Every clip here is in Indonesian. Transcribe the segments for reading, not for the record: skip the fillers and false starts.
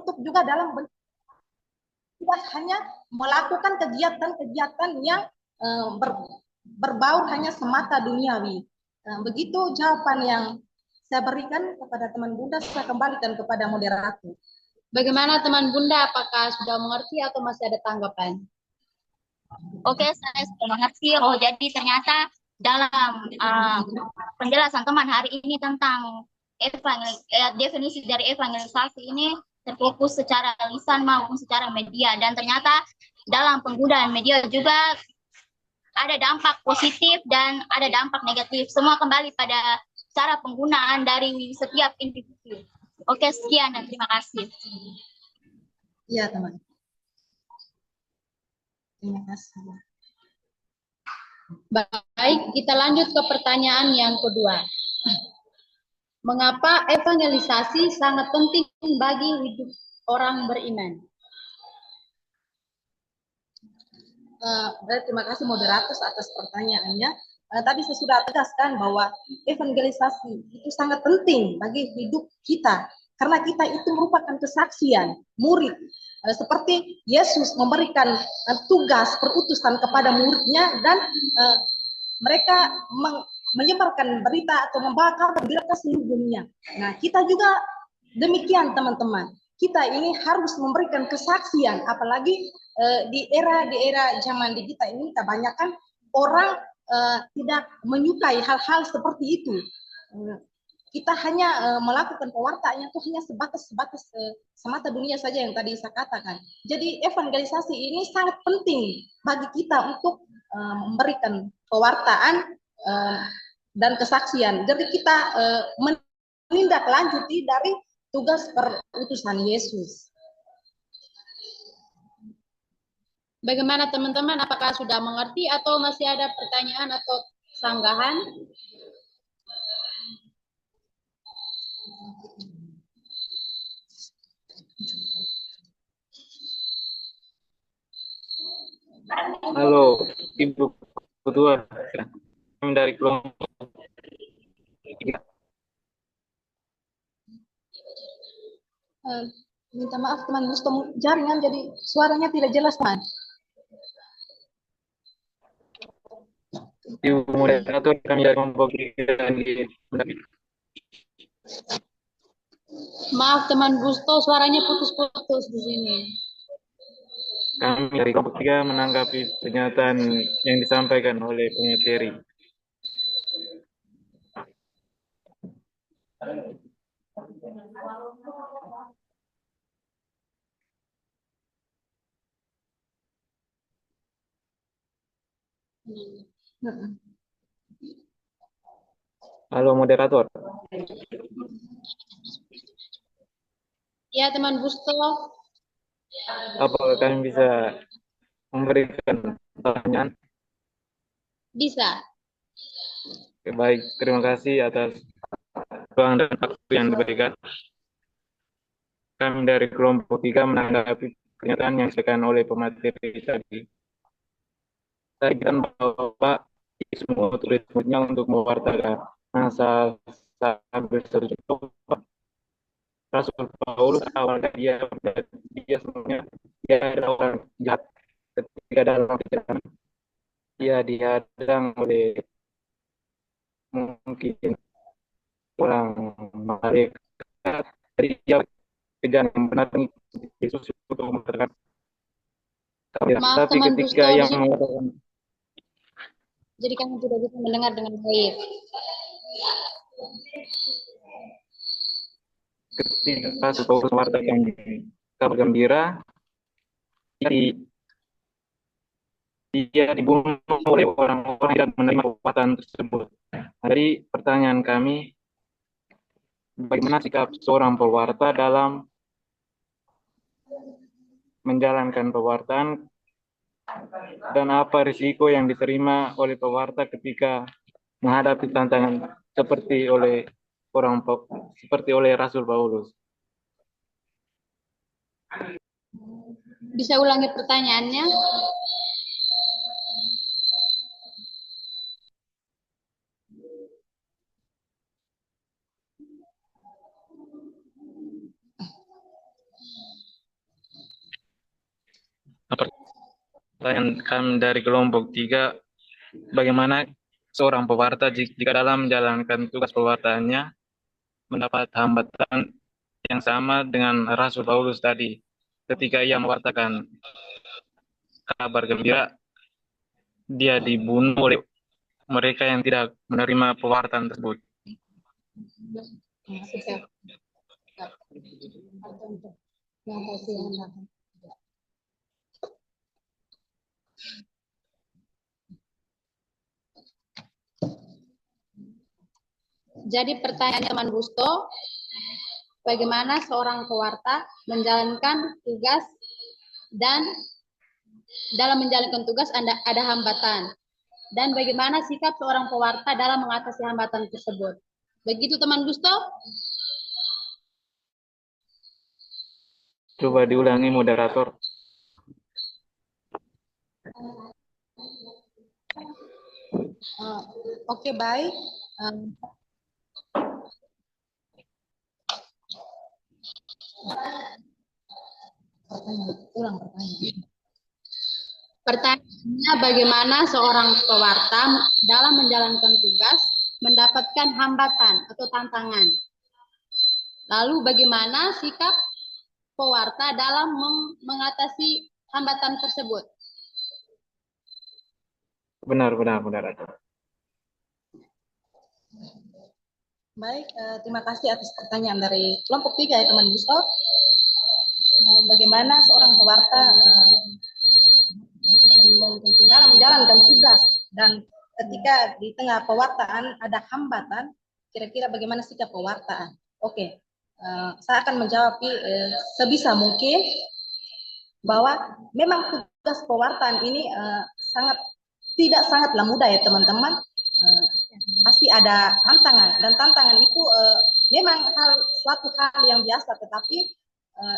tertutup juga dalam bentuk tidak hanya melakukan kegiatan-kegiatan yang berbaur hanya semata duniawi. Begitu jawaban yang saya berikan kepada teman Bunda, saya kembalikan kepada moderator. Bagaimana teman Bunda, apakah sudah mengerti atau masih ada tanggapan? Oke, saya sudah mengerti. Oh, jadi ternyata dalam penjelasan teman hari ini tentang definisi dari evangelisasi ini terfokus secara lisan maupun secara media, dan ternyata dalam penggunaan media juga ada dampak positif dan ada dampak negatif. Semua kembali pada cara penggunaan dari setiap individu. Oke, sekian dan terima kasih. Iya, teman. Terima kasih. Baik, kita lanjut ke pertanyaan yang kedua. Mengapa evangelisasi sangat penting bagi hidup orang beriman? Terima kasih moderator atas pertanyaannya. Tadi saya sudah tegaskan bahwa evangelisasi itu sangat penting bagi hidup kita, karena kita itu merupakan kesaksian murid. Seperti Yesus memberikan tugas perutusan kepada muridnya, dan mereka menyebarkan berita atau membawa kabar ke seluruh dunia. Nah, kita juga demikian, teman-teman. Kita ini harus memberikan kesaksian, apalagi di era zaman digital ini kebanyakan orang tidak menyukai hal-hal seperti itu. Kita hanya melakukan pewartaannya itu hanya sebatas semata dunia saja yang tadi saya katakan. Jadi evangelisasi ini sangat penting bagi kita untuk memberikan pewartaan dan kesaksian. Jadi kita menindaklanjuti dari tugas perutusan Yesus. Bagaimana teman-teman, apakah sudah mengerti atau masih ada pertanyaan atau sanggahan? Halo, Ibu Ketua, kami dari kelompok. Minta maaf teman, jaringan jadi suaranya tidak jelas, teman. Ibu moderator, kami dari kelompok Maaf teman Gusto, suaranya putus-putus di sini. Kami dari kelompok 3 menanggapi pernyataan yang disampaikan oleh pemateri. Halo moderator. Ya teman Gusto. Apakah kami bisa memberikan pertanyaan? Bisa. Baik, terima kasih atas ruang dan waktu yang diberikan. Kami dari kelompok 3 menanggapi pernyataan yang disampaikan oleh pemateri tadi. Saya kan bahwa semua tulisnya untuk mewartakan masa sambil setuju. Rasul Paulus awalnya dia sebenarnya dia adalah orang jahat. Ketika dalam perjalanan dia dihadang oleh mungkin orang mereka, jadi dia kejar membenarkan Yesus untuk mengatakan. Maaf Tapi teman ketika Gusto, yang mengatakan, jadi kami tidak bisa mendengar dengan baik. ketika Rasul Paulus mengatakan kabar gembira, dia dibunuh oleh orang-orang yang tidak menerima kekuatan tersebut. Jadi pertanyaan kami, bagaimana sikap seorang pewarta dalam menjalankan pewartaan, dan apa risiko yang diterima oleh pewarta ketika menghadapi tantangan seperti oleh Rasul Paulus? Bisa ulangi pertanyaannya? pertanyaan kami dari kelompok 3, bagaimana seorang pewarta jika dalam menjalankan tugas pewartaannya mendapat hambatan yang sama dengan Rasul Paulus tadi ketika ia mewartakan kabar gembira, dia dibunuh oleh mereka yang tidak menerima pewartaan tersebut. Jadi pertanyaan teman Busto, bagaimana seorang pewarta menjalankan tugas dan dalam menjalankan tugas ada hambatan, dan bagaimana sikap seorang pewarta dalam mengatasi hambatan tersebut. Begitu teman Busto? Coba diulangi moderator. Oke, baik. Ulang pertanyaan. Pertanyaannya, bagaimana seorang pewarta dalam menjalankan tugas mendapatkan hambatan atau tantangan? Lalu bagaimana sikap pewarta dalam mengatasi hambatan tersebut? Benar, moderator. Baik, terima kasih atas pertanyaan dari kelompok 3 ya teman Busto. Bagaimana seorang pewarta dalam menjalankan tugas, dan ketika di tengah pewartaan ada hambatan, kira-kira bagaimana sikap pewartaan? Oke, saya akan menjawab sebisa mungkin bahwa memang tugas pewartaan ini tidak sangatlah mudah ya teman-teman. Pasti ada tantangan, dan tantangan itu memang suatu hal yang biasa, tetapi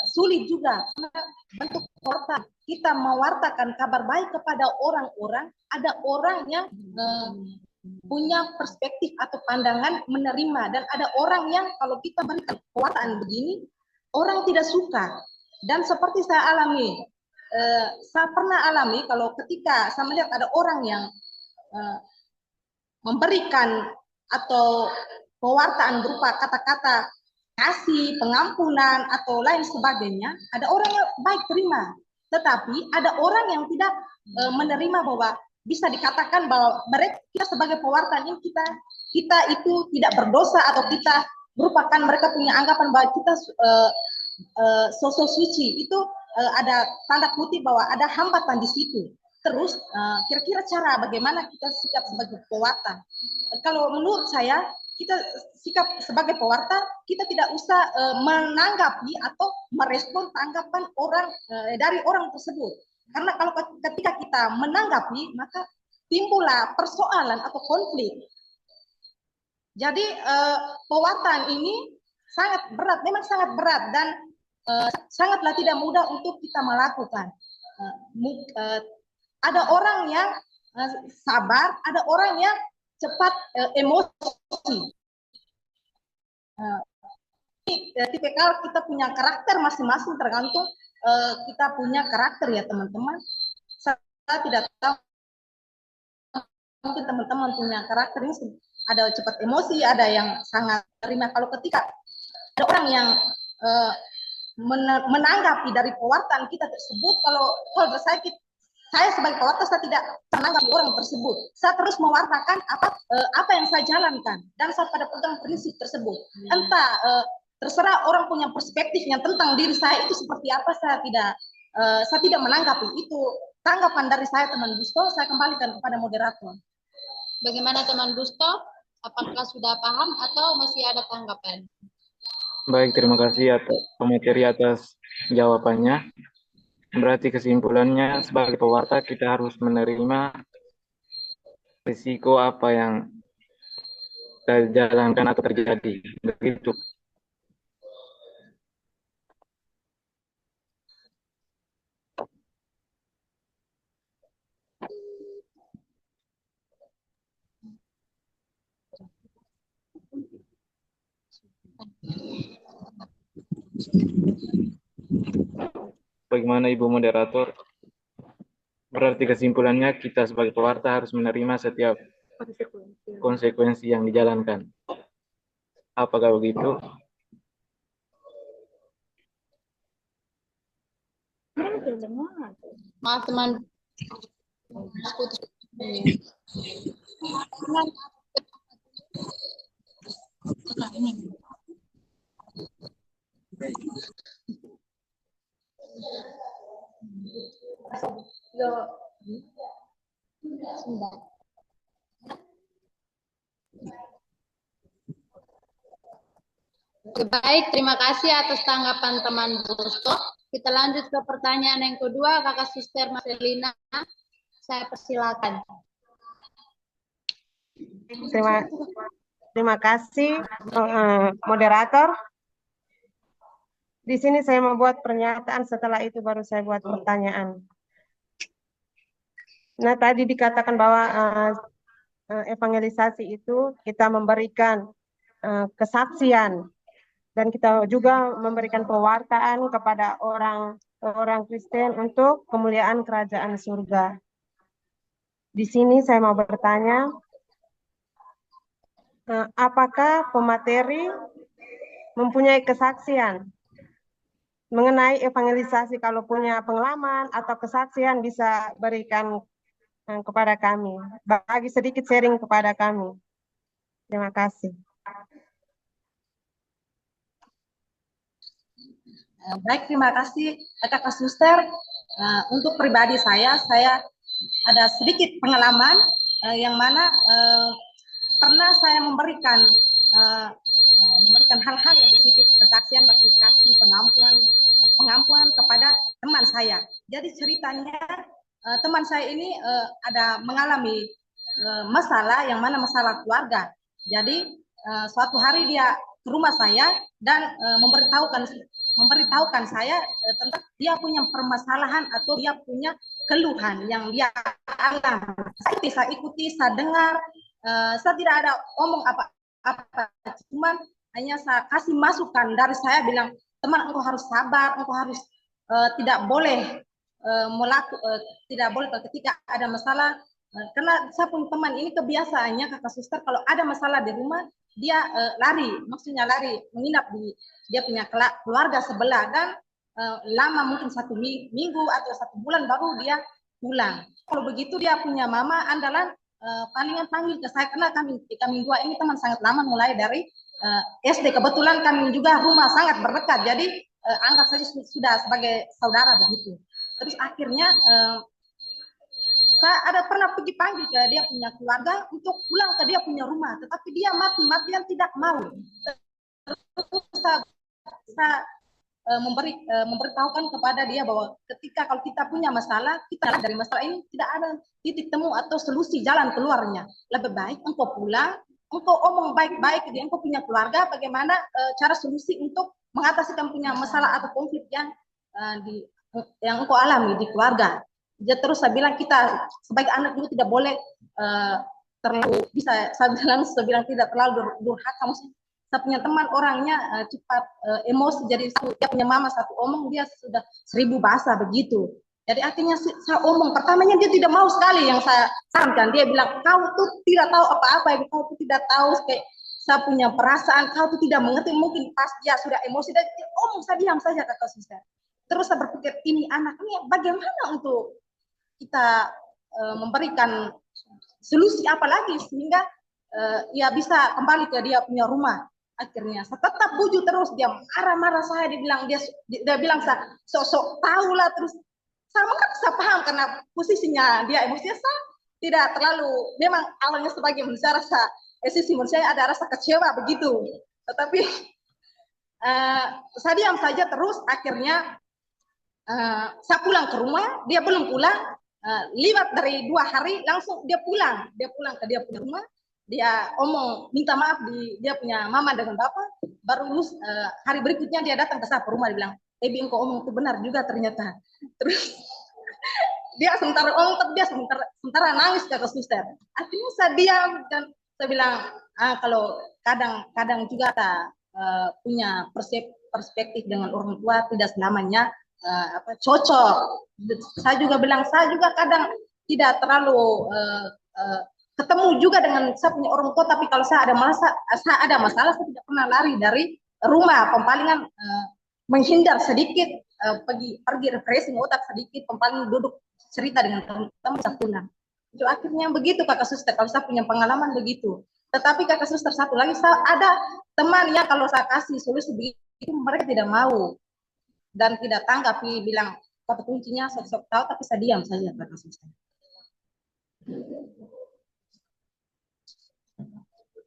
sulit juga karena bentuk pewarta. Kita mewartakan kabar baik kepada orang-orang, ada orang yang punya perspektif atau pandangan menerima, dan ada orang yang kalau kita berikan pewartaan begini, orang tidak suka. Dan seperti saya alami, saya pernah alami kalau ketika saya melihat ada orang yang memberikan atau pewartaan berupa kata-kata kasih, pengampunan, atau lain sebagainya, ada orang yang baik terima. Tetapi ada orang yang tidak menerima bahwa bisa dikatakan bahwa mereka sebagai pewarta ini kita itu tidak berdosa, atau kita merupakan, mereka punya anggapan bahwa kita sosok suci. Itu ada tanda kutip bahwa ada hambatan di situ. Terus kira-kira cara bagaimana kita sikap sebagai pewarta? Kalau menurut saya, kita sikap sebagai pewarta, kita tidak usah menanggapi atau merespon tanggapan orang dari orang tersebut. Karena kalau ketika kita menanggapi, maka timbullah persoalan atau konflik. Jadi pewartaan ini sangat berat, memang sangat berat, dan sangatlah tidak mudah untuk kita melakukan. Ada orang yang sabar, ada orang yang cepat emosi. Tipikal kita punya karakter masing-masing, tergantung kita punya karakter ya teman-teman. Saya tidak tahu, mungkin teman-teman punya karakter ini, ada cepat emosi, ada yang sangat terima. Kalau ketika ada orang yang menanggapi dari pewartaan kita tersebut, kalau saya sebagai pewarta, saya tidak menanggapi orang tersebut. Saya terus mewartakan apa yang saya jalankan, dan saya pada pegang prinsip tersebut. Entah terserah orang punya perspektifnya tentang diri saya itu seperti apa, saya tidak menanggapi. Itu tanggapan dari saya teman Busto. Saya kembalikan kepada moderator. Bagaimana teman Busto? Apakah sudah paham atau masih ada tanggapan? Baik, terima kasih atas pemateri atas jawabannya. Berarti kesimpulannya, sebagai pewarta kita harus menerima risiko apa yang kita jalankan atau terjadi. Begitu. Bagaimana Ibu Moderator? Berarti kesimpulannya kita sebagai pewarta harus menerima setiap konsekuensi yang dijalankan. Apakah begitu? Maaf teman. Baik, terima kasih atas tanggapan teman Busto. Kita lanjut ke pertanyaan yang kedua, Kakak Suster Marcelina. Saya persilakan. Terima kasih, moderator. Di sini saya membuat pernyataan, setelah itu baru saya buat pertanyaan. Nah, tadi dikatakan bahwa evangelisasi itu kita memberikan kesaksian, dan kita juga memberikan pewartaan kepada orang Kristen untuk kemuliaan kerajaan surga. Di sini saya mau bertanya, apakah pemateri mempunyai kesaksian mengenai evangelisasi? Kalau punya pengalaman atau kesaksian bisa berikan kepada kami, bagi sedikit sharing kepada kami. Terima kasih. Baik, terima kasih Kakak Suster. Untuk pribadi saya ada sedikit pengalaman yang mana pernah saya memberikan hal-hal yang positif, kesaksian, berkasih, pengampunan kepada teman saya. Jadi ceritanya teman saya ini ada mengalami masalah yang mana masalah keluarga. Jadi suatu hari dia ke rumah saya dan memberitahukan saya tentang dia punya permasalahan atau dia punya keluhan yang dia alami. Saya ikuti, saya dengar, saya tidak ada omong apa-apa, cuman hanya saya kasih masukan dari saya, bilang, teman, engkau harus sabar, engkau harus tidak boleh tidak boleh ketika ada masalah, karena saya pun teman ini kebiasaannya Kakak Suster, kalau ada masalah di rumah dia lari menginap di dia punya keluarga sebelah, dan lama mungkin 1 minggu atau 1 bulan baru dia pulang. Kalau begitu dia punya mama andalan palingan panggil ke saya, karena kami dua ini teman sangat lama, mulai dari SD. Kebetulan kami juga rumah sangat berdekat, jadi anggap saja sudah sebagai saudara begitu. Terus akhirnya saya pernah pergi panggil ke dia punya keluarga untuk pulang ke dia punya rumah, tetapi dia mati-matian tidak mau. Terus saya memberitahukan kepada dia bahwa ketika kalau kita punya masalah, kita dari masalah ini tidak ada titik temu atau solusi jalan keluarnya. Lebih baik engkau pulang, engkau omong baik-baik ke dia, engkau punya keluarga, bagaimana cara solusi untuk mengatasi kamu punya masalah atau konflik yang engkau alami di keluarga. Jadi terus saya bilang, kita sebagai anak itu tidak boleh terlalu, saya bilang tidak terlalu durhaka. Maksudnya saya punya teman orangnya cepat emosi, jadi dia punya mama satu omong dia sudah 1000 bahasa begitu. Jadi akhirnya saya omong, pertamanya dia tidak mau sekali yang saya sarankan. Dia bilang, kau tuh tidak tahu apa-apa, kau tuh tidak tahu kayak saya punya perasaan, kau tuh tidak mengerti. Mungkin pas dia sudah emosi, dan dia omong, saya diam saja Kakak Suster. Terus saya berpikir, ini anak ini bagaimana untuk kita memberikan solusi apa lagi sehingga ia bisa kembali ke dia punya rumah. Akhirnya saya tetap bujuk terus, dia marah-marah saya, dia bilang saya sok-sok tahu lah. Terus saya paham karena posisinya dia emosinya, saya tidak terlalu, memang awalnya sebagai manusia rasa sisi manusia ada rasa kecewa begitu, tetapi saya diam saja terus. Akhirnya saya pulang ke rumah, dia belum pulang. Lewat dari 2 hari langsung dia pulang ke dia punya rumah. Dia omong minta maaf di dia punya mama dengan bapak. Baru hari berikutnya dia datang ke saya ke rumah, dia bilang, Ebi, engkau omong itu benar juga ternyata. Terus dia sementara omong, tapi dia sementara nangis ke Suster. Akhirnya saya diam dan saya bilang, kalau kadang juga kita punya perspektif dengan orang tua, tidak selamanya cocok. Saya juga bilang, saya juga kadang tidak terlalu ketemu juga dengan saya punya orang tua, tapi kalau saya ada masalah, saya tidak pernah lari dari rumah. Pempalingan menghindar sedikit, pergi refreshing otak sedikit, pempaling duduk cerita dengan teman-teman saya pulang. Itu akhirnya begitu kakak suster, kalau saya punya pengalaman begitu. Tetapi kakak suster satu lagi, saya ada teman yang kalau saya kasih solusi begitu mereka tidak mau dan tidak tanggapi, bilang kata kuncinya sok-sok tahu tapi saya diam saja kakak suster.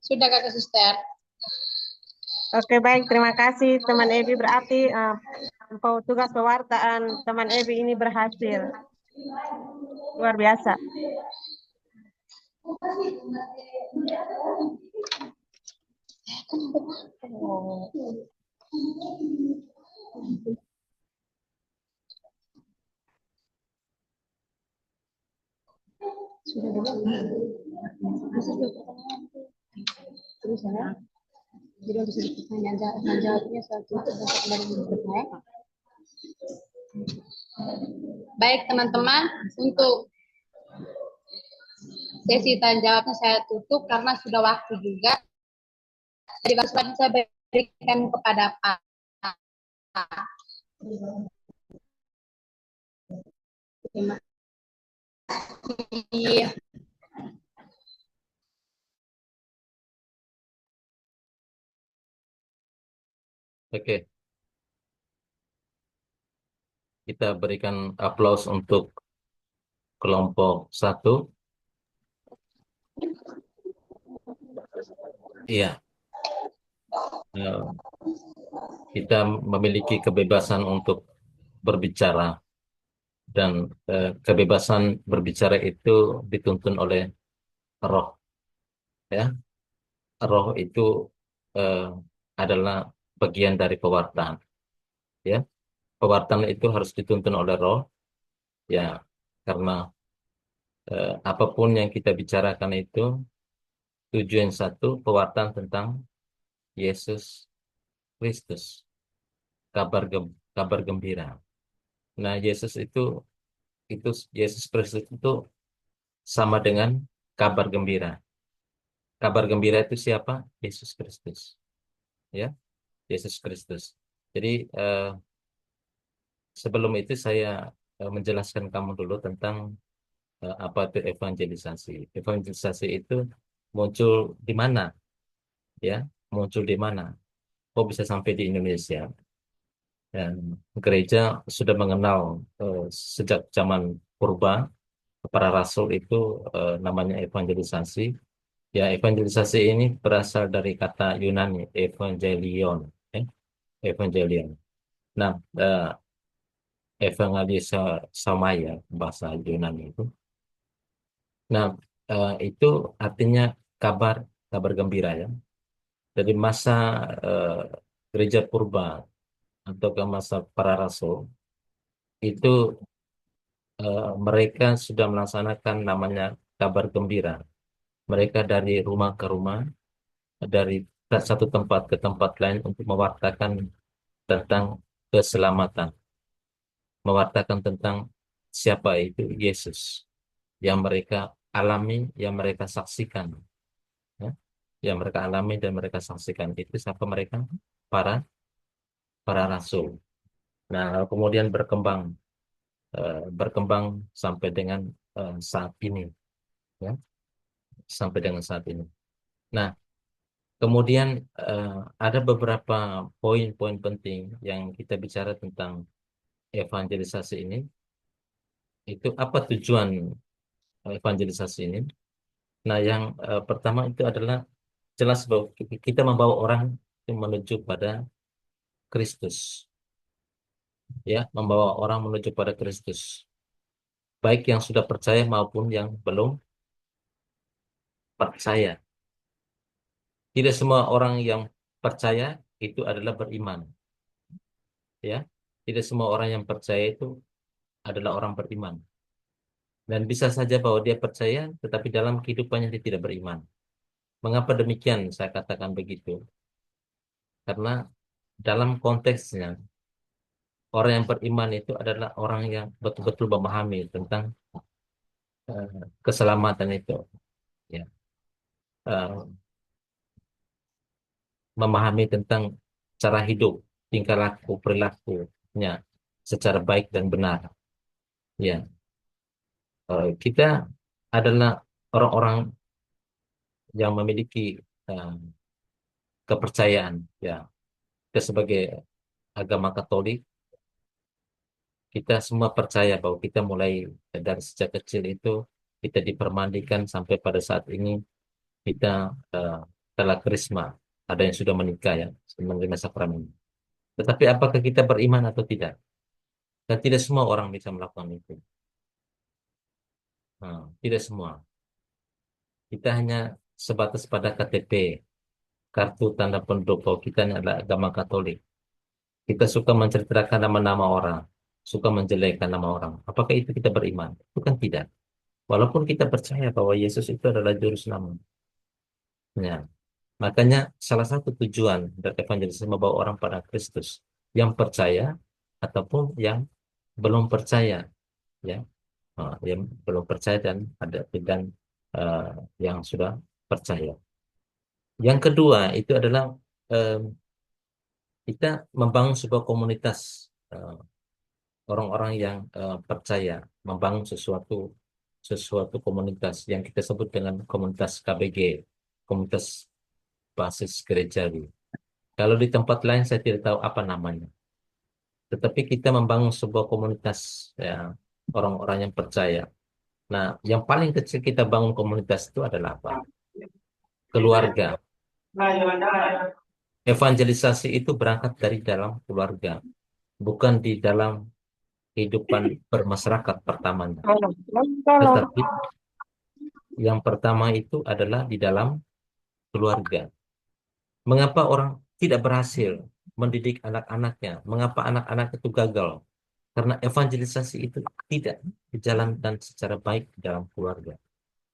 Sudah kakak suster. Oke, baik, terima kasih teman Ebi. Berarti tugas pewartaan teman Ebi ini berhasil. Luar biasa. Sudah dulu. Terus ya. Jadi untuk sedikit pertanyaan jawabnya satu kembali bertanya. Baik teman-teman, untuk sesi tanya jawabnya saya tutup karena sudah waktu juga. Jadi baru saya berikan kepada Pak. Terima kasih. Oke. Kita berikan aplaus untuk kelompok 1. Iya. Kita memiliki kebebasan untuk berbicara dan kebebasan berbicara itu dituntun oleh roh. Ya, roh itu adalah bagian dari pewartaan. Ya, pewartaan itu harus dituntun oleh roh. Ya, karena apapun yang kita bicarakan itu tujuan satu, pewartaan tentang Yesus Kristus, kabar gembira. Nah, Yesus Kristus itu sama dengan kabar gembira. Kabar gembira itu siapa? Yesus Kristus. Ya, Yesus Kristus. Jadi sebelum itu saya menjelaskan kamu dulu tentang apa itu evangelisasi. Evangelisasi itu muncul di mana? Ya, muncul di mana? Kok bisa sampai di Indonesia? Dan gereja sudah mengenal sejak zaman purba para rasul itu namanya evangelisasi. Ya, evangelisasi ini berasal dari kata Yunani evangelion, evangelion. Nah, evangelisa samaya bahasa Yunani itu. Nah, itu artinya kabar gembira ya. Dari masa gereja purba atau ke masa para rasul itu mereka sudah melaksanakan namanya kabar gembira. Mereka dari rumah ke rumah, dari satu tempat ke tempat lain untuk mewartakan tentang keselamatan, mewartakan tentang siapa itu Yesus yang mereka alami, yang mereka saksikan, ya. Yang mereka alami dan mereka saksikan itu siapa mereka? Para para rasul. Nah, kemudian berkembang sampai dengan saat ini, ya, sampai dengan saat ini. Nah, kemudian ada beberapa poin-poin penting yang kita bicara tentang evangelisasi ini. Itu apa tujuan evangelisasi ini? Nah, yang pertama itu adalah jelas bahwa kita membawa orang menuju pada Kristus, ya, membawa orang menuju pada Kristus, baik yang sudah percaya maupun yang belum percaya. Tidak semua orang yang percaya itu adalah beriman, ya. Tidak semua orang yang percaya itu adalah orang beriman. Dan bisa saja bahwa dia percaya, tetapi dalam kehidupannya dia tidak beriman. Mengapa demikian saya katakan begitu? Karena dalam konteksnya, orang yang beriman itu adalah orang yang betul-betul memahami tentang keselamatan itu, ya. Eh, Memahami tentang cara hidup, tingkah laku, perilakunya secara baik dan benar. Ya, kita adalah orang-orang yang memiliki eh, kepercayaan. Ya, kita sebagai agama Katolik, kita semua percaya bahwa kita mulai dari sejak kecil itu kita dipermandikan sampai pada saat ini kita eh, telah krisma. Ada yang sudah menikah ya, menerima sakramen. Tetapi apakah kita beriman atau tidak? Dan tidak semua orang bisa melakukan itu. Nah, tidak semua. Kita hanya sebatas pada KTP, kartu tanda penduduk bahwa kita ini adalah agama Katolik. Kita suka menceritakan nama-nama orang, suka menjelekkan nama orang. Apakah itu kita beriman? Itu kan tidak. Walaupun kita percaya bahwa Yesus itu adalah juru selamat. Ya, makanya salah satu tujuan dari evangelisme membawa orang pada Kristus yang percaya ataupun yang belum percaya, ya. Yang belum percaya dan ada dan eh, yang sudah percaya. Yang kedua itu adalah eh, kita membangun sebuah komunitas orang-orang yang percaya, membangun sesuatu sesuatu komunitas yang kita sebut dengan komunitas KBG, komunitas basis gerejawi. Kalau di tempat lain saya tidak tahu apa namanya, tetapi kita membangun sebuah komunitas ya, orang-orang yang percaya. Nah, yang paling kecil kita bangun komunitas itu adalah apa? Keluarga. Evangelisasi itu berangkat dari dalam keluarga, bukan di dalam kehidupan bermasyarakat pertamanya. Tolong. Tetapi yang pertama itu adalah di dalam keluarga. Mengapa orang tidak berhasil mendidik anak-anaknya? Mengapa anak-anak itu gagal? Karena evangelisasi itu tidak dijalankan secara baik di dalam keluarga.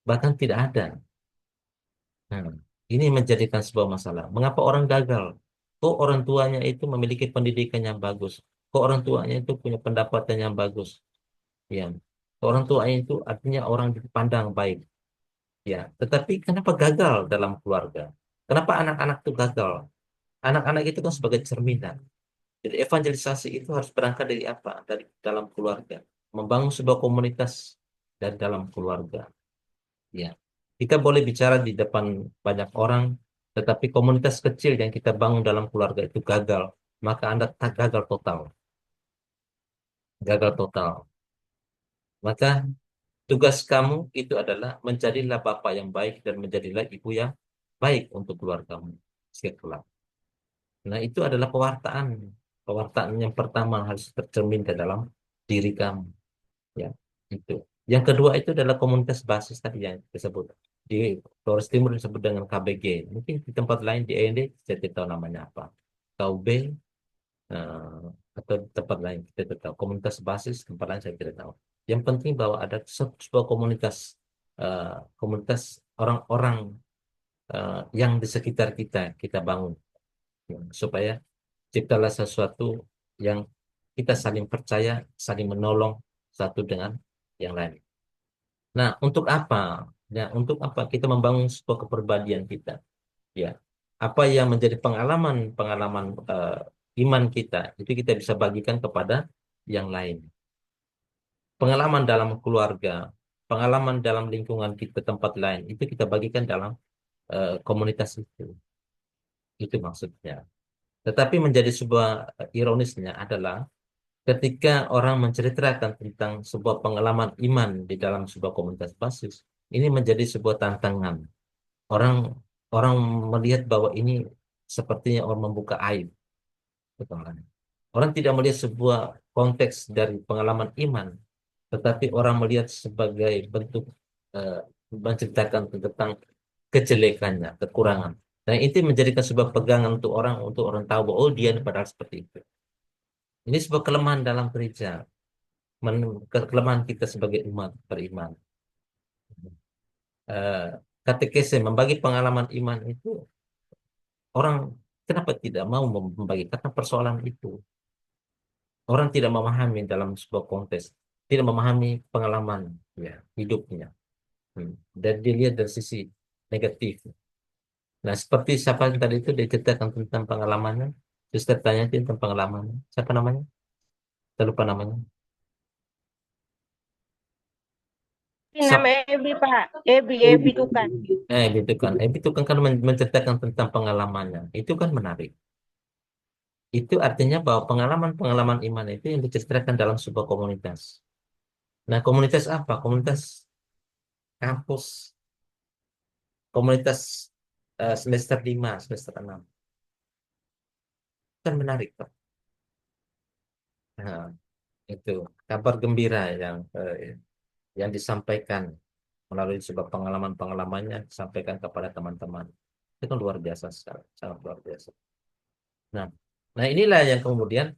Bahkan tidak ada. Nah, ini menjadikan sebuah masalah. Mengapa orang gagal? Kok orang tuanya itu memiliki pendidikan yang bagus? Kok orang tuanya itu punya pendapatan yang bagus? Ya, orang tuanya itu artinya orang dipandang baik. Ya, tetapi kenapa gagal dalam keluarga? Kenapa anak-anak itu gagal? Anak-anak itu kan sebagai cerminan. Jadi evangelisasi itu harus berangkat dari apa? Dari dalam keluarga. Membangun sebuah komunitas dari dalam keluarga. Ya. Kita boleh bicara di depan banyak orang, tetapi komunitas kecil yang kita bangun dalam keluarga itu gagal, maka Anda tak gagal total. Gagal total. Maka tugas kamu itu adalah menjadilah bapak yang baik dan menjadilah ibu yang baik untuk keluargamu. Sekian. Nah, itu adalah pewartaan. Pewartaan yang pertama harus tercermin ke dalam diri kamu. Ya, itu. Yang kedua itu adalah komunitas basis tadi yang disebut. Di Flores Timur disebut dengan KBG. Mungkin di tempat lain di END saya tidak tahu namanya apa. KUB eh, atau di tempat lain kita tidak tahu. Komunitas basis tempat lain saya tidak tahu. Yang penting bahwa ada sebuah komunitas komunitas orang-orang yang di sekitar kita kita bangun, ya, supaya ciptalah sesuatu yang kita saling percaya, saling menolong satu dengan yang lain. Nah, untuk apa? Ya, untuk apa kita membangun sebuah kepribadian kita? Ya, apa yang menjadi pengalaman iman kita itu kita bisa bagikan kepada yang lain. Pengalaman dalam keluarga, pengalaman dalam lingkungan kita tempat lain itu kita bagikan dalam komunitas itu. Itu maksudnya. Tetapi menjadi sebuah ironisnya adalah ketika orang menceritakan tentang sebuah pengalaman iman di dalam sebuah komunitas basis, ini menjadi sebuah tantangan. Orang orang melihat bahwa ini sepertinya orang membuka aib. Betul kan? Orang tidak melihat sebuah konteks dari pengalaman iman, tetapi orang melihat sebagai bentuk eh, menceritakan tentang kejelekannya, kekurangan. Nah, itu menjadikan sebuah pegangan untuk orang tahu bahwa oh dia ini padahal seperti itu. Ini sebuah kelemahan dalam gereja, kelemahan kita sebagai umat beriman. Eh, Katekese membagi pengalaman iman itu orang kenapa tidak mau membagi karena persoalan itu. Orang tidak memahami dalam sebuah konteks, tidak memahami pengalaman ya hidupnya. Dan dilihat dari sisi negatif. Nah, seperti siapa yang tadi itu dia ceritakan tentang pengalamannya, terus tanya tentang pengalamannya. Siapa namanya? Saya lupa namanya. Nama Ebi, Pak. Ebi itu kan. Gitu kan. Itu kan menceritakan tentang pengalamannya. Itu kan menarik. Itu artinya bahwa pengalaman-pengalaman iman itu yang diceritakan dalam sebuah komunitas. Nah, komunitas apa? Komunitas kampus, komunitas semester 5, semester 6. Kan menarik, Pak. Nah, itu kabar gembira yang disampaikan melalui sebuah pengalaman-pengalamannya disampaikan kepada teman-teman. Itu kan luar biasa sekali, sangat luar biasa. Nah, nah inilah yang kemudian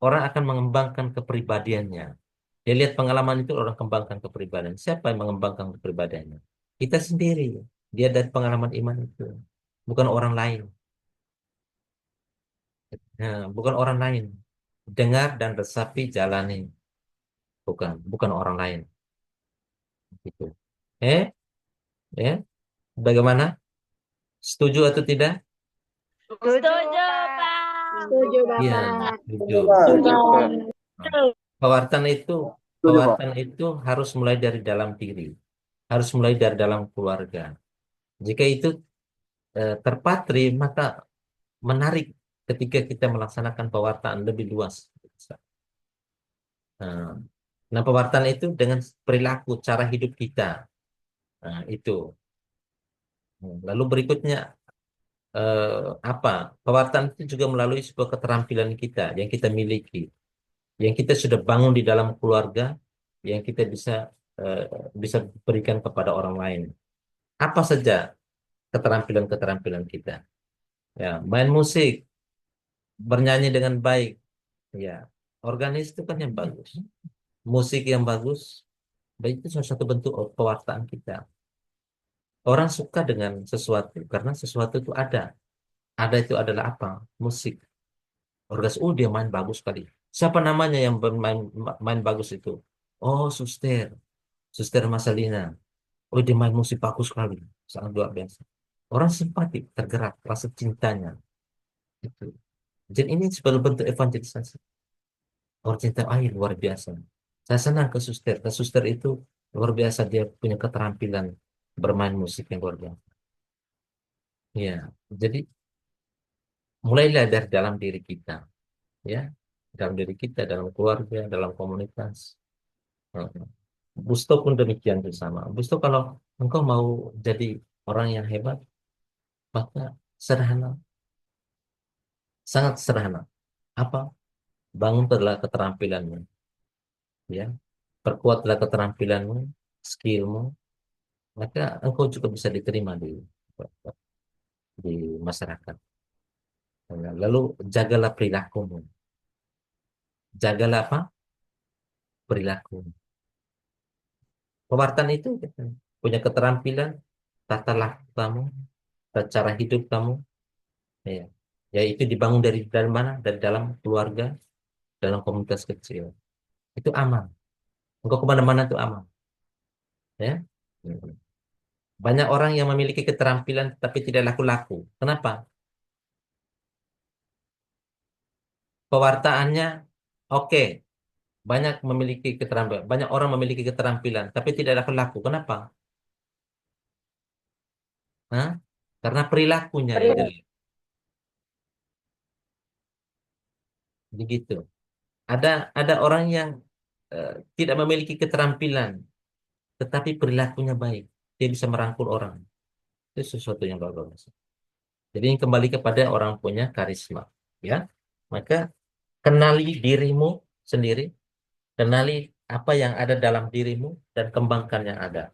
orang akan mengembangkan kepribadiannya. Dia lihat pengalaman itu orang kembangkan kepribadian. Siapa yang mengembangkan kepribadiannya? Kita sendiri. Dia dari pengalaman iman itu, bukan orang lain. Nah, bukan orang lain. Dengar dan resapi jalani, bukan orang lain. Gitu. Eh, ya, bagaimana? Setuju atau tidak? Setuju, Pak. Setuju, Iya, Bapak. setuju. Setuju. Pewartaan itu, pewartaan itu harus mulai dari dalam diri, harus mulai dari dalam keluarga. Jika itu terpatri, maka menarik ketika kita melaksanakan pewartaan lebih luas. Nah, nah, pewartaan itu dengan perilaku, cara hidup kita. Nah, itu. Lalu berikutnya apa? Pewartaan itu juga melalui sebuah keterampilan kita yang kita miliki, yang kita sudah bangun di dalam keluarga, yang kita eh, bisa berikan kepada orang lain. Apa saja keterampilan-keterampilan kita? Ya, main musik, bernyanyi dengan baik, ya, organis itu kan yang bagus, musik yang bagus, dan itu salah satu bentuk pewartaan kita. Orang suka dengan sesuatu karena sesuatu itu ada. Ada itu adalah apa? Musik. Orgas, oh dia main bagus kali. Siapa namanya yang bermain main bagus itu? Oh, Suster, Suster Masalina. Oh, dia main musik bagus sekali, sangat luar biasa. Orang simpatik, tergerak, rasa cintanya. Itu. Jadi ini sebagai bentuk evangelisasi. Orang cinta air luar biasa. Saya senang ke Suster. Ke Suster itu luar biasa, dia punya keterampilan bermain musik yang luar biasa. Ya, jadi mulailah dari dalam diri kita, ya, dalam diri kita, dalam keluarga, dalam komunitas. Heeh. Busto pun demikian bersama. Busto, kalau engkau mau jadi orang yang hebat, maka sederhana, sangat sederhana. Apa? Bangun adalah keterampilanmu, ya. Perkuatlah keterampilanmu, skillmu, maka engkau juga bisa diterima di masyarakat. Lalu jagalah perilakumu. Jagalah apa? Perilaku. Pewartaan itu gitu, punya keterampilan, tata laku kamu, cara hidup kamu, ya. Ya itu dibangun dari mana? Dari dalam keluarga, dalam komunitas kecil. Itu aman. Engkau kemana-mana itu aman. Ya. Banyak orang yang memiliki keterampilan tapi tidak laku-laku. Kenapa? Pewartaannya oke. Banyak orang memiliki keterampilan tapi tidak laku-laku. Kenapa? Hah? Karena perilakunya yang jelek. Begitu. Ada orang yang eh, tidak memiliki keterampilan tetapi perilakunya baik. Dia bisa merangkul orang. Itu sesuatu yang luar biasa. Jadi ini kembali kepada orang punya karisma, ya. Maka kenali dirimu sendiri, kenali apa yang ada dalam dirimu dan kembangkan yang ada.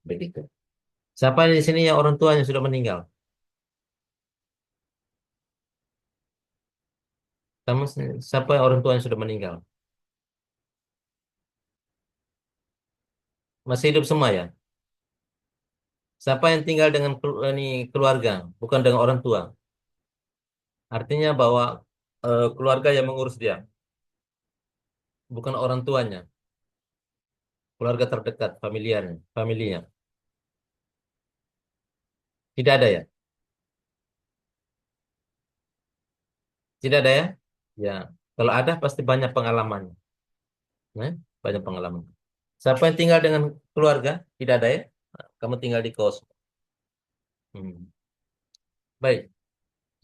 Begitu. Siapa di sini yang orang tuanya sudah meninggal? Siapa yang orang tua yang sudah meninggal? Masih hidup semua ya? Siapa yang tinggal dengan keluarga, bukan dengan orang tua? Artinya bahwa keluarga yang mengurus dia. bukan orang tuanya, keluarga terdekat, familinya. Tidak ada ya? Tidak ada ya? Ya, kalau ada pasti banyak pengalaman. Banyak pengalaman. Siapa yang tinggal dengan keluarga? Tidak ada ya? Kamu tinggal di kos. Hmm. Baik.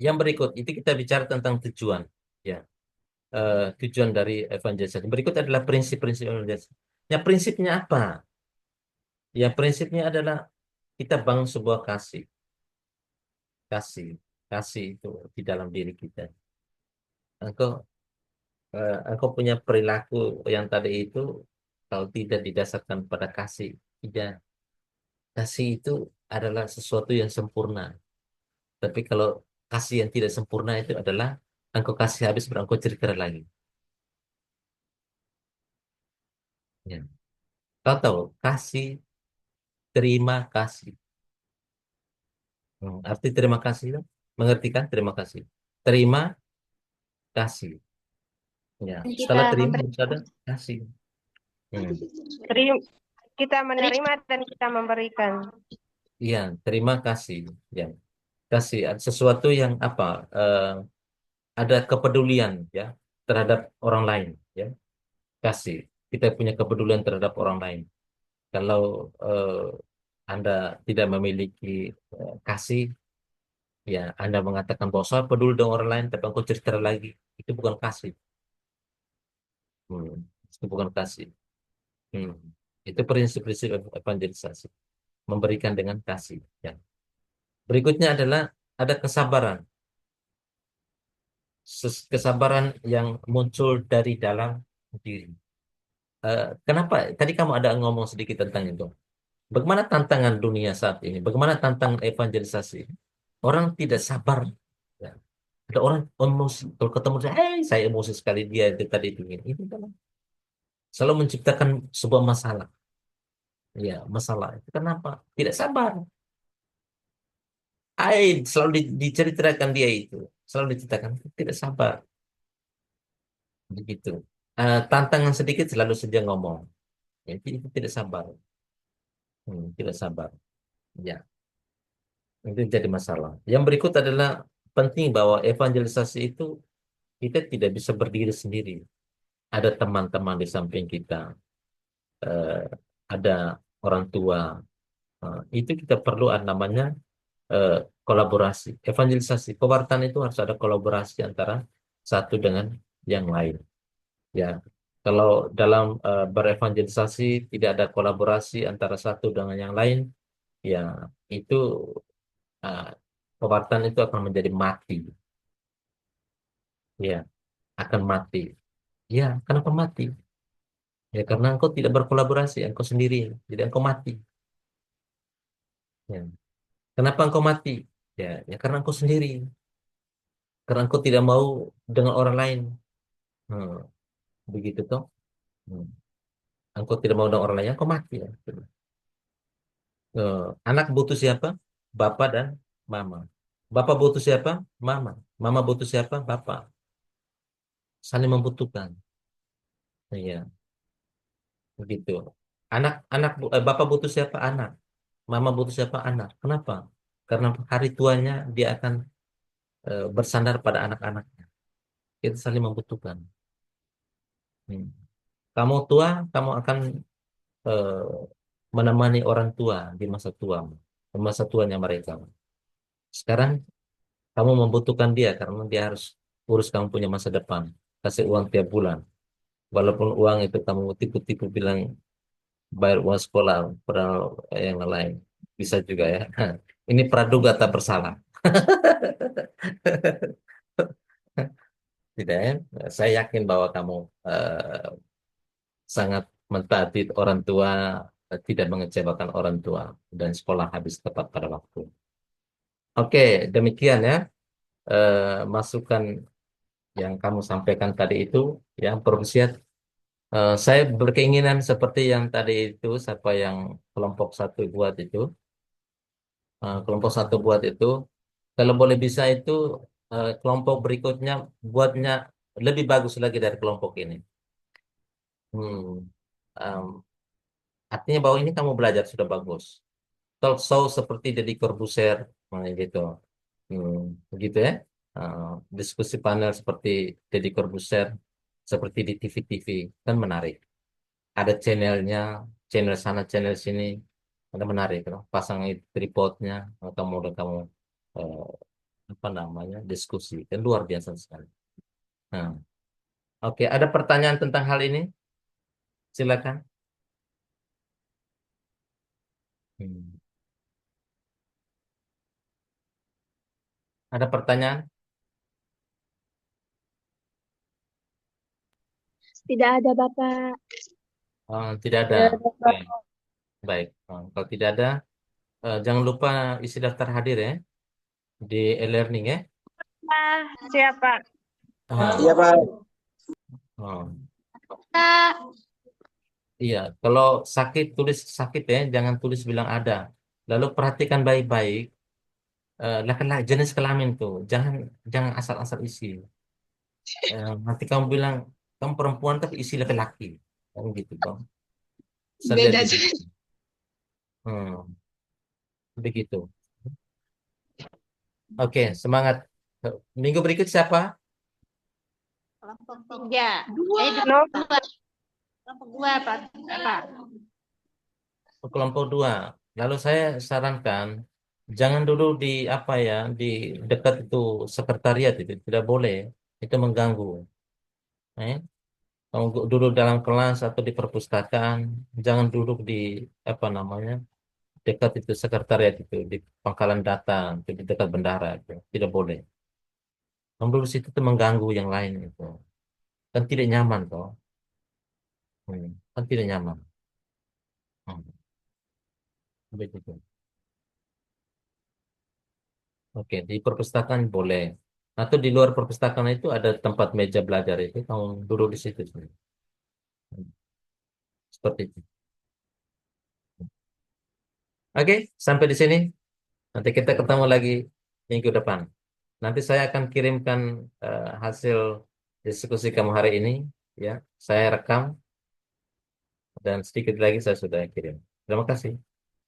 Yang berikut itu kita bicara tentang tujuan. Ya, tujuan dari evangelisasi. Berikut adalah prinsip-prinsip evangelisasi. Ya, prinsipnya apa? Ya, prinsipnya adalah kita bangun sebuah kasih. Kasih. Kasih itu di dalam diri kita. Engkau, engkau punya perilaku yang tadi itu, kalau tidak didasarkan pada kasih, tidak. Kasih itu adalah sesuatu yang sempurna. Tapi kalau kasih yang tidak sempurna itu adalah engkau kasih habis baru engkau cerita lagi. Ya. Kau tahu, kasih, terima kasih. Arti terima kasih itu, mengerti kan terima kasih? Terima kasih. Ya. Dan kita Setelah terima memberi harus ada kasih. Hmm. Kita menerima dan kita memberikan. Iya, terima kasih. Ya. Kasih sesuatu yang apa? Ada kepedulian ya terhadap orang lain. Ya. Kasih. Kita punya kepedulian terhadap orang lain. Kalau Anda tidak memiliki kasih, ya Anda mengatakan bahwa saya peduli dengan orang lain, tapi engkau cerita lagi, itu bukan kasih. Hmm, itu bukan kasih. Hmm. Itu prinsip-prinsip evangelisasi, memberikan dengan kasih. Ya. Berikutnya adalah ada kesabaran, kesabaran yang muncul dari dalam diri. Kenapa? Tadi kamu ada ngomong sedikit tentang itu. Bagaimana tantangan dunia saat ini? Bagaimana tantangan evangelisasi? Orang tidak sabar. Ya. Ada orang emosi. Kalau ketemu dia, saya emosi sekali dia itu tadi itu ini. Ini kan selalu menciptakan sebuah masalah. Ya, masalah. Itu kenapa? Tidak sabar. Selalu diceritakan dia itu. Selalu diceritakan. Tidak sabar. Begitu. Tantangan sedikit selalu saja ngomong. Ya, itu tidak sabar. Tidak sabar. Ya, itu jadi masalah. Yang berikut adalah penting bahwa evangelisasi itu kita tidak bisa berdiri sendiri. Ada teman-teman di samping kita, eh, ada orang tua. Itu kita perlu namanya eh, kolaborasi. Evangelisasi, pewartaan itu harus ada kolaborasi antara satu dengan yang lain. Ya, kalau dalam berevangelisasi tidak ada kolaborasi antara satu dengan yang lain, ya itu eh, pewartaan itu akan menjadi mati. Ya, akan mati. Ya, kenapa mati? Ya, karena engkau tidak berkolaborasi, engkau sendiri, jadi engkau mati. Ya. Kenapa engkau mati? Ya, karena engkau sendiri. Karena engkau tidak mau dengan orang lain. Hmm, begitu toh. Hmm. Engkau tidak mau dengan orang lain, engkau mati. Ya. Anak butuh siapa? Bapak dan mama. Bapak butuh siapa? Mama. Mama butuh siapa? Bapak. Saling membutuhkan. Iya, begitu. Bapak butuh siapa? Anak. Mama butuh siapa? Anak. Kenapa? Karena hari tuanya dia akan bersandar pada anak-anaknya. Kita saling membutuhkan. Hmm. Kamu tua, kamu akan eh, menemani orang tua di masa tuanya mereka. Sekarang kamu membutuhkan dia karena dia harus urus kamu punya masa depan, kasih uang tiap bulan. Walaupun uang itu kamu tipu-tipu bilang bayar uang sekolah, padahal yang lain bisa juga ya. Ini praduga tak bersalah. Tidak ya? Saya yakin bahwa kamu sangat mentaati orang tua, tidak mengecewakan orang tua, dan sekolah habis tepat pada waktu. Oke, demikian ya masukan yang kamu sampaikan tadi itu, ya, Prof. Siat. Saya berkeinginan seperti yang tadi itu, siapa yang kelompok satu buat itu, kalau boleh bisa itu kelompok berikutnya buatnya lebih bagus lagi dari kelompok ini. Hmm. Em, Artinya bahwa ini kamu belajar sudah bagus. Talk show seperti Deddy Corbuzier, gitu. Begitu ya. Eh, Diskusi panel seperti Deddy Corbuzier, seperti di TV-TV, kan menarik. Ada channelnya, channel sana, channel sini, ada menarik. Kan? Pasang tripodnya, kamu eh, apa namanya diskusi, kan luar biasa sekali. Nah, oke, ada pertanyaan tentang hal ini? Silakan. Hmm. Ada pertanyaan? Tidak ada, Bapak. Tidak ada. Oke, baik. Kalau tidak ada, jangan lupa isi daftar hadir ya di e-learning ya. Siapa? Ah, Pak. oh, Kak, iya, kalau sakit tulis sakit ya, jangan tulis bilang ada. Lalu perhatikan baik-baik laki-laki jenis kelamin tuh, jangan jangan asal-asal isi. Nanti kamu bilang kamu perempuan tapi isi laki-laki, kan gitu bang. Saya lihat Beda di jenis. situ. Hmm, begitu. Oke, semangat. Minggu berikut siapa? Kelompok 3. No, Kelompok 2, Pak. Pak. Kelompok 2. Lalu saya sarankan jangan dulu di apa ya di dekat itu sekretariat itu tidak boleh, itu mengganggu. Eh? Kamu duduk dalam kelas atau di perpustakaan, jangan duduk di apa namanya dekat itu sekretariat itu di pangkalan data, itu di dekat bendara itu tidak boleh. Kamu duduk situ itu mengganggu yang lain itu, kan tidak nyaman toh. Kan tidak nyaman. Hmm, begitu. Oke, di perpustakaan boleh. Atau di luar perpustakaan itu ada tempat meja belajar itu, kamu duduk di situ. Seperti itu. Oke, sampai di sini. Nanti kita ketemu lagi minggu depan. Nanti saya akan kirimkan hasil diskusi kamu hari ini. Ya, saya rekam dan sedikit lagi saya sudah kirim. Terima kasih.